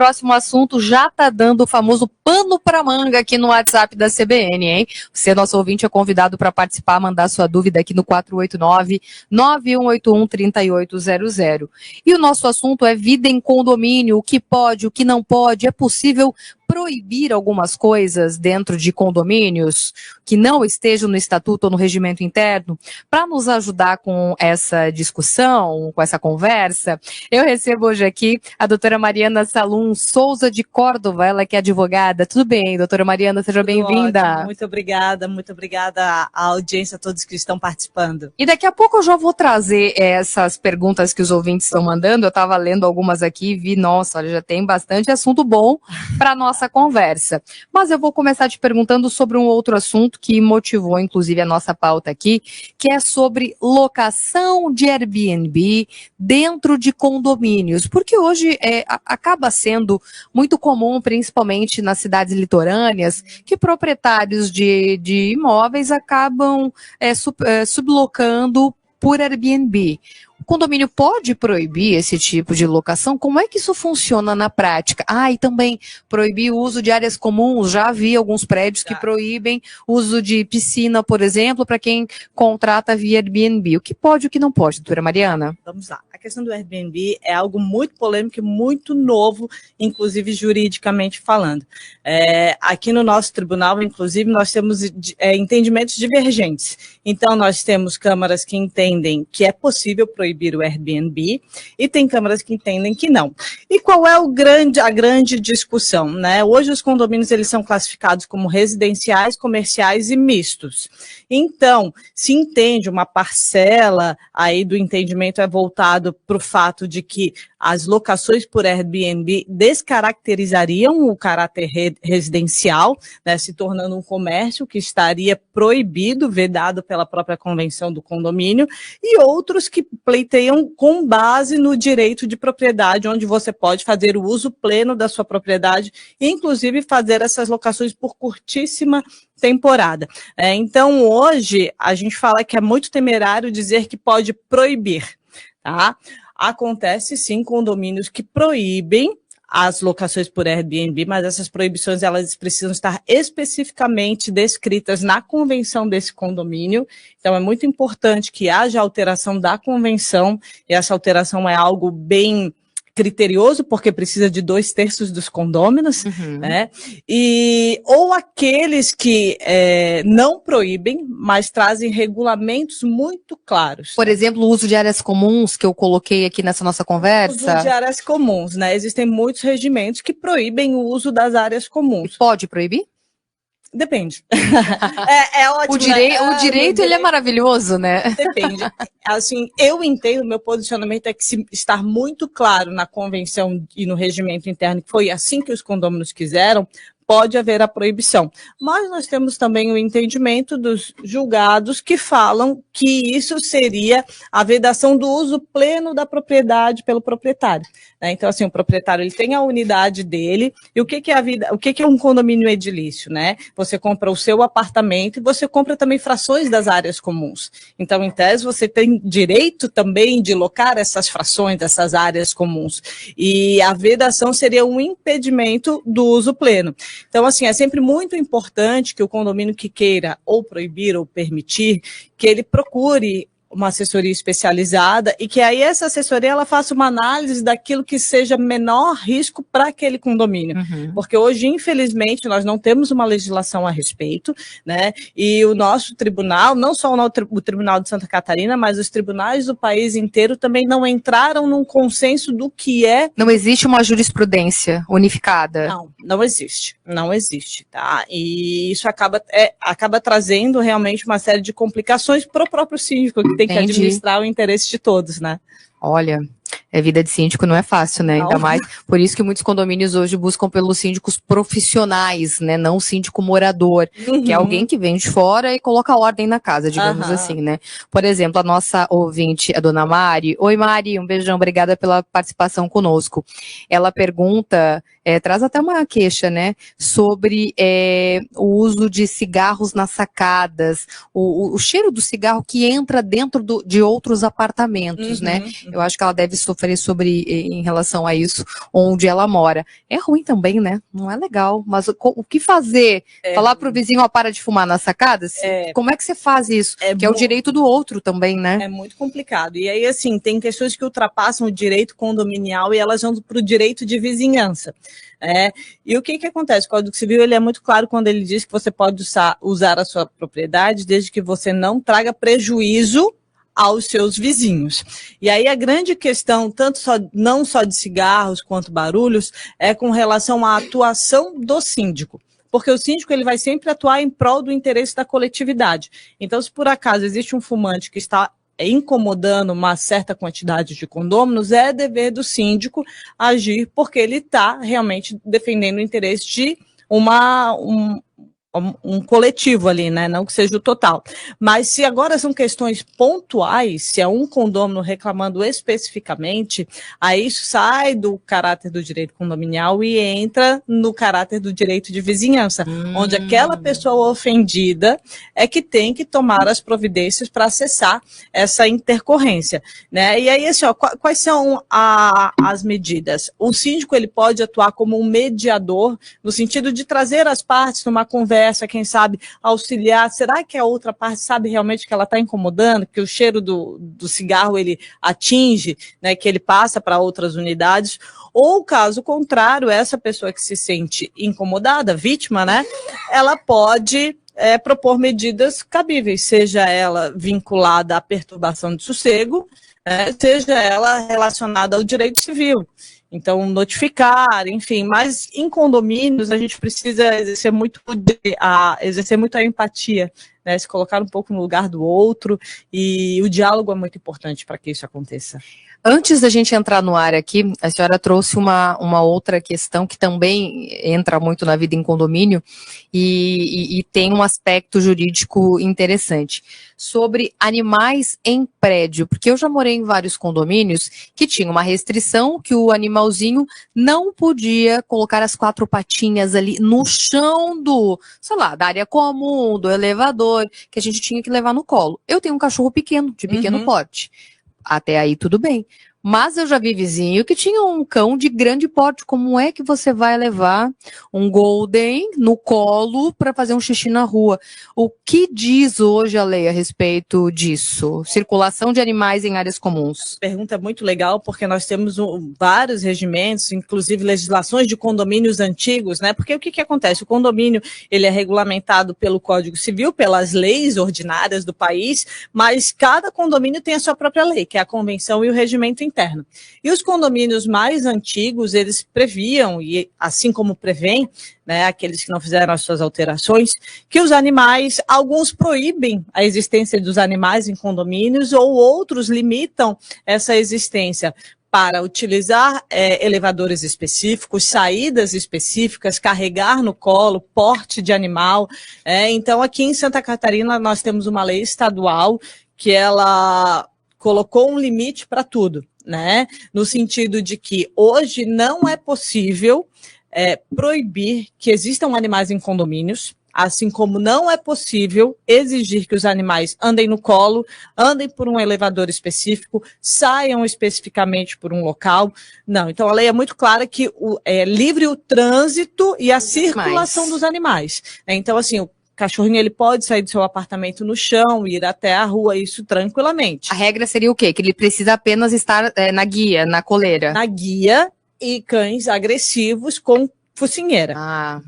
Próximo assunto já está dando o famoso pano para manga aqui no WhatsApp da CBN, hein? Você, nosso ouvinte, é convidado para participar, mandar sua dúvida aqui no 489-9181-3800. E o nosso assunto é vida em condomínio, o que pode, o que não pode. É possível proibir algumas coisas dentro de condomínios que não estejam no estatuto ou no regimento interno? Para nos ajudar com essa discussão, com essa conversa, eu recebo hoje aqui a doutora Mariana Salum Souza de Córdova, ela que é advogada. Tudo bem, doutora Mariana? Seja bem-vinda. Muito obrigada à audiência, a todos que estão participando. E daqui a pouco eu já vou trazer essas perguntas que os ouvintes estão mandando. Eu estava lendo algumas aqui e vi, nossa, olha, já tem bastante assunto bom para nossa conversa. Mas eu vou começar te perguntando sobre um outro assunto que motivou, inclusive, a nossa pauta aqui, que é sobre locação de Airbnb dentro de condomínios, porque hoje acaba sendo muito comum, principalmente nas cidades litorâneas, que proprietários de imóveis acabam sublocando por Airbnb. O condomínio pode proibir esse tipo de locação? Como é que isso funciona na prática? E também proibir o uso de áreas comuns. Já vi alguns prédios que proíbem o uso de piscina, por exemplo, para quem contrata via Airbnb. O que pode e o que não pode, doutora Mariana? Vamos lá. A questão do Airbnb é algo muito polêmico e muito novo, inclusive juridicamente falando. Aqui no nosso tribunal, inclusive, nós temos entendimentos divergentes. Então, nós temos câmaras que entendem que é possível proibir o Airbnb e tem câmaras que entendem que não. E qual é a grande discussão, né? Hoje os condomínios eles são classificados como residenciais, comerciais e mistos. Então, se entende uma parcela aí do entendimento é voltado para o fato de que as locações por Airbnb descaracterizariam o caráter residencial, né, se tornando um comércio que estaria proibido, vedado pela própria convenção do condomínio, e outros que pleiteiam com base no direito de propriedade, onde você pode fazer o uso pleno da sua propriedade, inclusive fazer essas locações por curtíssima temporada. Então, hoje, a gente fala que é muito temerário dizer que pode proibir, tá? Acontece, sim, condomínios que proíbem as locações por Airbnb, mas essas proibições elas precisam estar especificamente descritas na convenção desse condomínio. Então, é muito importante que haja alteração da convenção, e essa alteração é algo bem criterioso, porque precisa de 2/3 dos condôminos, né? Ou aqueles que não proíbem, mas trazem regulamentos muito claros. Por exemplo, o uso de áreas comuns, que eu coloquei aqui nessa nossa conversa. O uso de áreas comuns, né? Existem muitos regimentos que proíbem o uso das áreas comuns. E pode proibir? Depende. Ótimo. O direito, ele é maravilhoso, né? Depende. Assim, eu entendo, meu posicionamento é que se estar muito claro na convenção e no regimento interno, que foi assim que os condôminos quiseram, pode haver a proibição. Mas nós temos também o entendimento dos julgados que falam que isso seria a vedação do uso pleno da propriedade pelo proprietário. Né? Então, assim, o proprietário ele tem a unidade dele, e o que é um condomínio edilício? Né? Você compra o seu apartamento e você compra também frações das áreas comuns. Então, em tese, você tem direito também de locar essas frações dessas áreas comuns. E a vedação seria um impedimento do uso pleno. Então, assim, é sempre muito importante que o condomínio que queira ou proibir ou permitir, que ele procure uma assessoria especializada e que aí essa assessoria ela faça uma análise daquilo que seja menor risco para aquele condomínio. Porque hoje, infelizmente, nós não temos uma legislação a respeito, né? E o nosso tribunal, não só o Tribunal de Santa Catarina, mas os tribunais do país inteiro também não entraram num consenso do que é... Não existe uma jurisprudência unificada? Não existe, tá? E isso acaba trazendo realmente uma série de complicações para o próprio síndico, que tem que administrar o interesse de todos, né? Olha, vida de síndico não é fácil, né? Ainda mais, por isso que muitos condomínios hoje buscam pelos síndicos profissionais, né? Não o síndico morador, que é alguém que vem de fora e coloca ordem na casa, digamos assim, né? Por exemplo, a nossa ouvinte, a dona Mari. Oi, Mari, um beijão, obrigada pela participação conosco. Ela pergunta, traz até uma queixa, né? Sobre o uso de cigarros nas sacadas, o cheiro do cigarro que entra dentro de outros apartamentos, né? Eu acho que ela deve sofrer em relação a isso, onde ela mora. É ruim também, né? Não é legal. Mas o que fazer? Falar pro vizinho, ó, para de fumar na sacada? Como é que você faz isso? Que é o direito do outro também, né? É muito complicado. E aí, assim, tem questões que ultrapassam o direito condominial e elas vão para o direito de vizinhança. E o que acontece? O Código Civil ele é muito claro quando ele diz que você pode usar a sua propriedade desde que você não traga prejuízo aos seus vizinhos. E aí a grande questão, não só de cigarros quanto barulhos, é com relação à atuação do síndico. Porque o síndico ele vai sempre atuar em prol do interesse da coletividade. Então, se por acaso existe um fumante que está incomodando uma certa quantidade de condôminos, é dever do síndico agir, porque ele está realmente defendendo o interesse de um coletivo ali, né? Não que seja o total. Mas se agora são questões pontuais, se é um condômino reclamando especificamente, aí isso sai do caráter do direito condominial e entra no caráter do direito de vizinhança, onde aquela pessoa ofendida é que tem que tomar as providências para acessar essa intercorrência, né? E aí, assim, ó, quais são as medidas? O síndico ele pode atuar como um mediador, no sentido de trazer as partes numa conversa, quem sabe auxiliar. Será que a outra parte sabe realmente que ela está incomodando, que o cheiro do cigarro ele atinge, né, que ele passa para outras unidades? Ou caso contrário, essa pessoa que se sente incomodada, vítima, né, ela pode propor medidas cabíveis, seja ela vinculada à perturbação de sossego, seja ela relacionada ao direito civil. Então, notificar, enfim, mas em condomínios a gente precisa exercer muito a empatia, né? Se colocar um pouco no lugar do outro, e o diálogo é muito importante para que isso aconteça. Antes da gente entrar no ar aqui, a senhora trouxe uma outra questão que também entra muito na vida em condomínio e tem um aspecto jurídico interessante, sobre animais em prédio, porque eu já morei em vários condomínios que tinha uma restrição que o animalzinho não podia colocar as 4 patinhas ali no chão da área comum, do elevador, que a gente tinha que levar no colo. Eu tenho um cachorro pequeno, de pequeno porte. Até aí tudo bem. Mas eu já vi vizinho que tinha um cão de grande porte. Como é que você vai levar um Golden no colo para fazer um xixi na rua? O que diz hoje a lei a respeito disso? Circulação de animais em áreas comuns. Pergunta muito legal, porque nós temos vários regimentos, inclusive legislações de condomínios antigos, né? Porque o que acontece? O condomínio ele é regulamentado pelo Código Civil, pelas leis ordinárias do país, mas cada condomínio tem a sua própria lei, que é a convenção e o regimento interno. E os condomínios mais antigos, eles previam, e assim como prevêem, né, aqueles que não fizeram as suas alterações, que os animais, alguns proíbem a existência dos animais em condomínios, ou outros limitam essa existência para utilizar elevadores específicos, saídas específicas, carregar no colo, porte de animal. Então, aqui em Santa Catarina, nós temos uma lei estadual que ela colocou um limite para tudo, né? No sentido de que hoje não é possível proibir que existam animais em condomínios, assim como não é possível exigir que os animais andem no colo, andem por um elevador específico, saiam especificamente por um local. Não, então a lei é muito clara que é livre o trânsito e a circulação dos animais. Então, assim, o cachorrinho ele pode sair do seu apartamento no chão, ir até a rua, isso tranquilamente. A regra seria o quê? Que ele precisa apenas estar na guia, na coleira. Na guia, e cães agressivos com focinheira.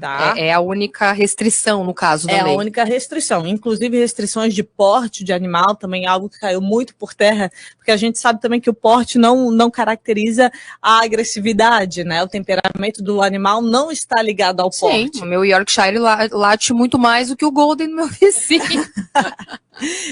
Tá? É a única restrição, no caso da lei. É a única restrição. Inclusive, restrições de porte de animal, também algo que caiu muito por terra, porque a gente sabe também que o porte não caracteriza a agressividade, né? O temperamento do animal não está ligado ao porte. Sim, o meu Yorkshire late muito mais do que o Golden do meu vizinho.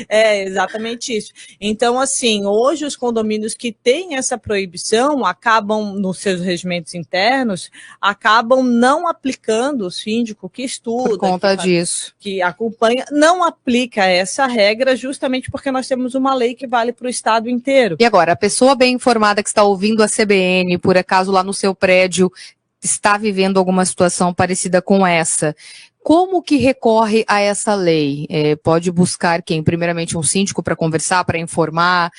É exatamente isso. Então, assim, hoje os condomínios que têm essa proibição acabam, nos seus regimentos internos, acabam não aplicando, o síndico que estuda, por conta disso, que acompanha, não aplica essa regra justamente porque nós temos uma lei que vale para o estado inteiro. E agora, a pessoa bem informada que está ouvindo a CBN, por acaso lá no seu prédio, está vivendo alguma situação parecida com essa, como que recorre a essa lei? Pode buscar quem? Primeiramente um síndico para conversar, para informar,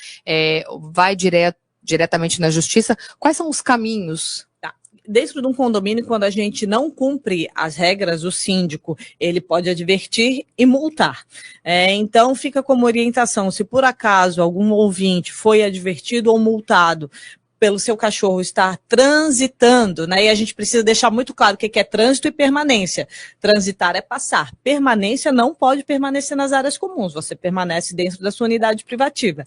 vai direto diretamente na justiça. Quais são os caminhos? Dentro de um condomínio, quando a gente não cumpre as regras, o síndico, ele pode advertir e multar. Então, fica como orientação, se por acaso algum ouvinte foi advertido ou multado pelo seu cachorro estar transitando, né? E a gente precisa deixar muito claro o que é trânsito e permanência. Transitar é passar. Permanência não pode permanecer nas áreas comuns. Você permanece dentro da sua unidade privativa.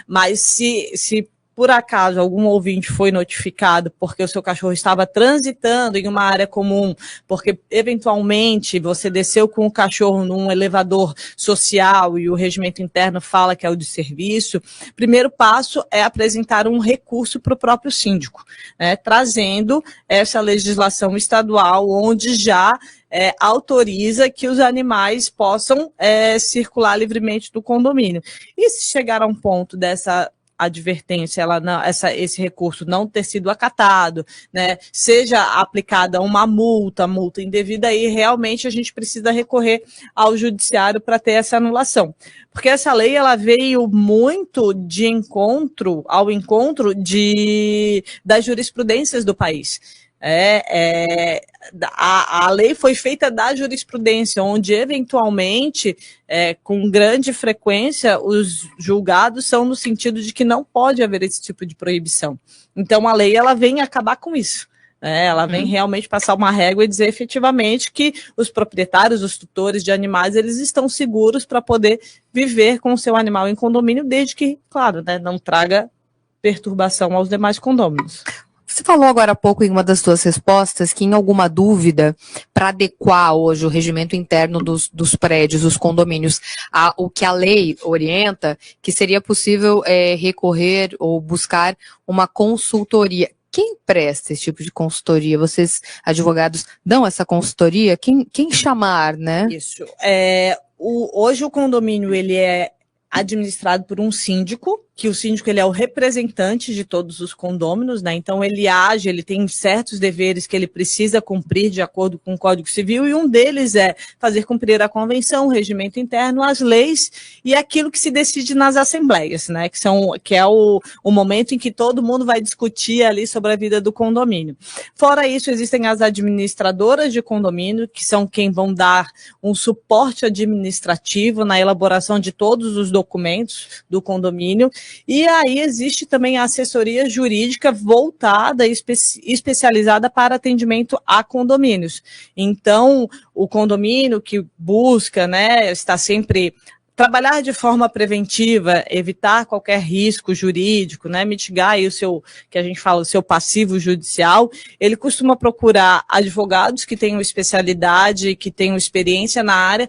Mas se por acaso algum ouvinte foi notificado porque o seu cachorro estava transitando em uma área comum, porque eventualmente você desceu com o cachorro num elevador social e o regimento interno fala que é o de serviço, o primeiro passo é apresentar um recurso para o próprio síndico, trazendo essa legislação estadual onde já autoriza que os animais possam circular livremente do condomínio. E se chegar a um ponto dessa advertência, esse recurso não ter sido acatado, né, seja aplicada uma multa indevida, aí realmente a gente precisa recorrer ao judiciário para ter essa anulação. Porque essa lei, ela veio muito ao encontro das jurisprudências do país. A lei foi feita da jurisprudência, onde eventualmente, com grande frequência, os julgados são no sentido de que não pode haver esse tipo de proibição. Então a lei, ela vem acabar com isso. Ela vem realmente passar uma régua e dizer efetivamente que os proprietários, os tutores de animais, eles estão seguros para poder viver com o seu animal em condomínio, desde que, claro, não traga perturbação aos demais condôminos. Você falou agora há pouco em uma das suas respostas que em alguma dúvida para adequar hoje o regimento interno dos prédios, dos condomínios, o que a lei orienta, que seria possível recorrer ou buscar uma consultoria. Quem presta esse tipo de consultoria? Vocês, advogados, dão essa consultoria? Quem chamar, né? Isso. Hoje o condomínio, ele é administrado por um síndico, que o síndico, ele é o representante de todos os condôminos, né? Então ele age, ele tem certos deveres que ele precisa cumprir de acordo com o Código Civil, e um deles é fazer cumprir a convenção, o regimento interno, as leis e aquilo que se decide nas assembleias, né? Que é o momento em que todo mundo vai discutir ali sobre a vida do condomínio. Fora isso, existem as administradoras de condomínio, que são quem vão dar um suporte administrativo na elaboração de todos os documentos do condomínio. E aí existe também a assessoria jurídica voltada e especializada para atendimento a condomínios. Então, o condomínio que busca, né, está sempre trabalhar de forma preventiva, evitar qualquer risco jurídico, né, mitigar aí que a gente fala, o seu passivo judicial, ele costuma procurar advogados que tenham especialidade, que tenham experiência na área,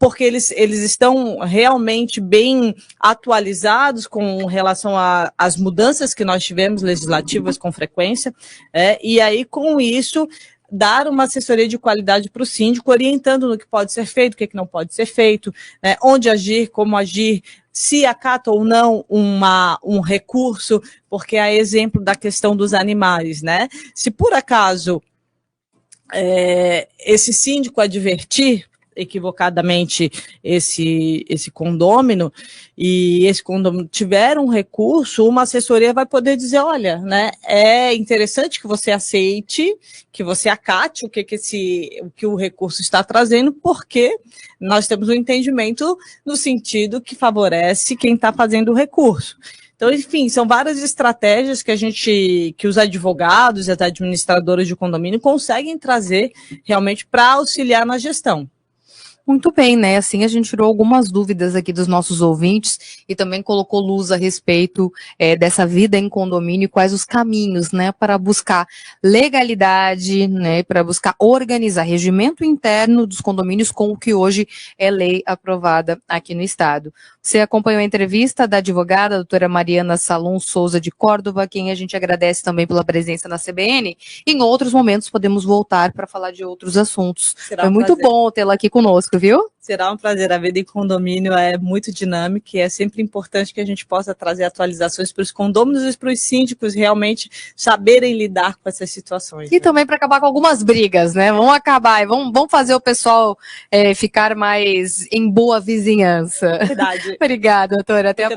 porque eles estão realmente bem atualizados com relação às mudanças que nós tivemos legislativas com frequência, e aí com isso dar uma assessoria de qualidade para o síndico, orientando no que pode ser feito, o que não pode ser feito, né, onde agir, como agir, se acata ou não um recurso, porque é exemplo da questão dos animais, né? Se por acaso esse síndico advertir equivocadamente esse condômino, e esse condômino tiver um recurso, uma assessoria vai poder dizer, olha, né, é interessante que você aceite, que você acate o que o recurso está trazendo, porque nós temos um entendimento no sentido que favorece quem está fazendo o recurso. Então, enfim, são várias estratégias que os advogados e as administradoras de condomínio conseguem trazer realmente para auxiliar na gestão. Muito bem, né? Assim a gente tirou algumas dúvidas aqui dos nossos ouvintes e também colocou luz a respeito dessa vida em condomínio e quais os caminhos, né, para buscar legalidade, né, para buscar organizar regimento interno dos condomínios com o que hoje é lei aprovada aqui no estado. Você acompanhou a entrevista da advogada, a doutora Mariana Salum Souza de Córdova, quem a gente agradece também pela presença na CBN. Em outros momentos podemos voltar para falar de outros assuntos. Foi muito bom tê-la aqui conosco, viu? Será um prazer. A vida em condomínio é muito dinâmica e é sempre importante que a gente possa trazer atualizações para os condôminos e para os síndicos realmente saberem lidar com essas situações. E né, também para acabar com algumas brigas, né? Vamos acabar, vamos fazer o pessoal ficar mais em boa vizinhança. Verdade. Obrigada, doutora. Até a